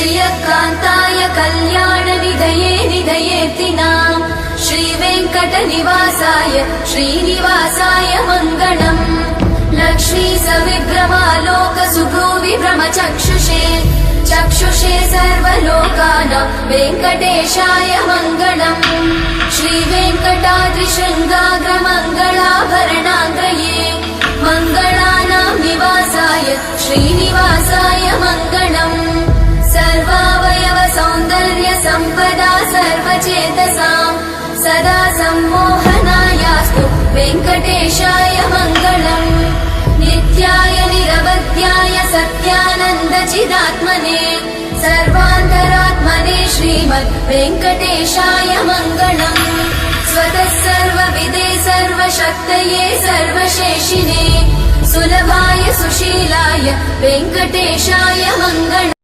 श्रियकान्ताय कल्याणनिधये निधयेऽर्थिनाम् श्रीवेङ्कटनिवासाय श्रीनिवासाय मङ्गलम् लक्ष्मी सविभ्रमालोकसुभ्रूविभ्रमचक्षुषे चक्षुषे सर्वलोकानां वेङ्कटेशाय मङ्गलम् श्रीवेङ्कटाद्रिशृङ्गाग्रमङ्गलाभरणाग्रये मङ्गलानां निवासाय श्रीनिवासाय मङ्गलम् सर्वावयव सौन्दर्य सम्पदा सर्वचेतसां सदा सम्मोहनायास्तु वेङ्कटेशाय मङ्गलम् नित्याय निरवध्याय सत्यानन्दचिदात्मने सर्वान्तरात्मने श्रीमद् वेङ्कटेशाय मङ्गलम् स्वतः सर्वविदे सर्वशक्तये सर्वशेषिने सुलभाय सुशीलाय वेङ्कटेशाय मङ्गलम्।